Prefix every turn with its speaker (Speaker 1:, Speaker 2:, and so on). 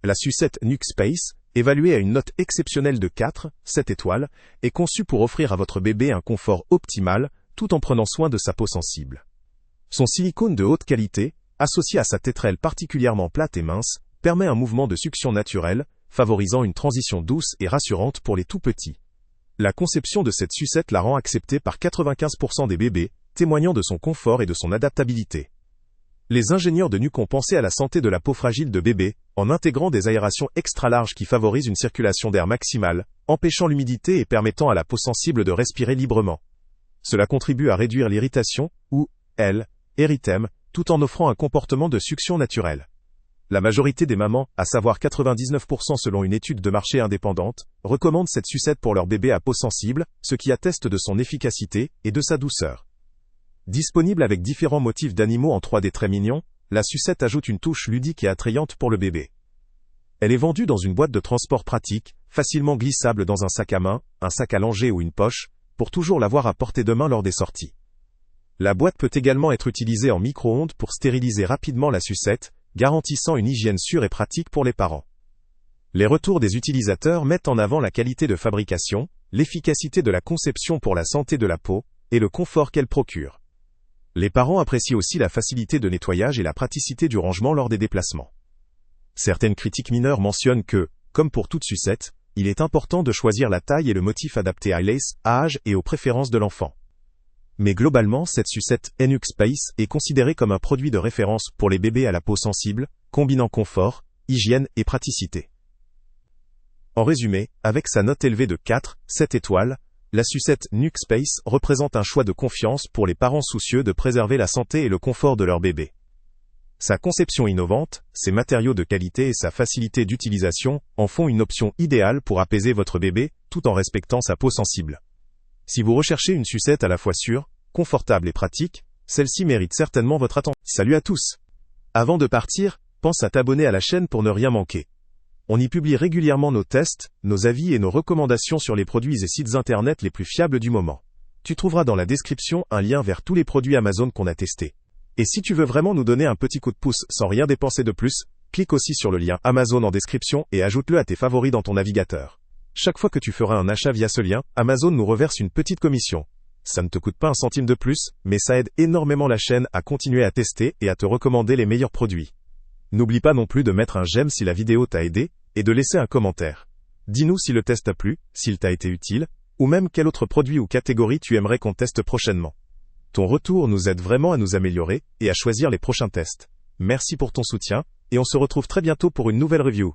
Speaker 1: La sucette NuckSpace, évaluée à une note exceptionnelle de 4,7 étoiles, est conçue pour offrir à votre bébé un confort optimal, tout en prenant soin de sa peau sensible. Son silicone de haute qualité, associé à sa tétrelle particulièrement plate et mince, permet un mouvement de succion naturel, favorisant une transition douce et rassurante pour les tout-petits. La conception de cette sucette la rend acceptée par 95% des bébés, témoignant de son confort et de son adaptabilité. Les ingénieurs de Nuck ont pensé à la santé de la peau fragile de bébé, en intégrant des aérations extra larges qui favorisent une circulation d'air maximale, empêchant l'humidité et permettant à la peau sensible de respirer librement. Cela contribue à réduire l'irritation, ou, érythème, tout en offrant un comportement de succion naturel. La majorité des mamans, à savoir 99% selon une étude de marché indépendante, recommandent cette sucette pour leur bébé à peau sensible, ce qui atteste de son efficacité et de sa douceur. Disponible avec différents motifs d'animaux en 3D très mignons, la sucette ajoute une touche ludique et attrayante pour le bébé. Elle est vendue dans une boîte de transport pratique, facilement glissable dans un sac à main, un sac à langer ou une poche, pour toujours l'avoir à portée de main lors des sorties. La boîte peut également être utilisée en micro-ondes pour stériliser rapidement la sucette, garantissant une hygiène sûre et pratique pour les parents. Les retours des utilisateurs mettent en avant la qualité de fabrication, l'efficacité de la conception pour la santé de la peau, et le confort qu'elle procure. Les parents apprécient aussi la facilité de nettoyage et la praticité du rangement lors des déplacements. Certaines critiques mineures mentionnent que, comme pour toute sucette, il est important de choisir la taille et le motif adapté à l'âge et aux préférences de l'enfant. Mais globalement, cette sucette NuckSpace est considérée comme un produit de référence pour les bébés à la peau sensible, combinant confort, hygiène et praticité. En résumé, avec sa note élevée de 4,7 étoiles, la sucette NuckSpace représente un choix de confiance pour les parents soucieux de préserver la santé et le confort de leur bébé. Sa conception innovante, ses matériaux de qualité et sa facilité d'utilisation en font une option idéale pour apaiser votre bébé, tout en respectant sa peau sensible. Si vous recherchez une sucette à la fois sûre, confortable et pratique, celle-ci mérite certainement votre attention. Salut à tous! Avant de partir, pense à t'abonner à la chaîne pour ne rien manquer. On y publie régulièrement nos tests, nos avis et nos recommandations sur les produits et sites internet les plus fiables du moment. Tu trouveras dans la description un lien vers tous les produits Amazon qu'on a testés. Et si tu veux vraiment nous donner un petit coup de pouce sans rien dépenser de plus, clique aussi sur le lien Amazon en description et ajoute-le à tes favoris dans ton navigateur. Chaque fois que tu feras un achat via ce lien, Amazon nous reverse une petite commission. Ça ne te coûte pas un centime de plus, mais ça aide énormément la chaîne à continuer à tester et à te recommander les meilleurs produits. N'oublie pas non plus de mettre un j'aime si la vidéo t'a aidé, et de laisser un commentaire. Dis-nous si le test t'a plu, s'il t'a été utile, ou même quel autre produit ou catégorie tu aimerais qu'on teste prochainement. Ton retour nous aide vraiment à nous améliorer, et à choisir les prochains tests. Merci pour ton soutien, et on se retrouve très bientôt pour une nouvelle review.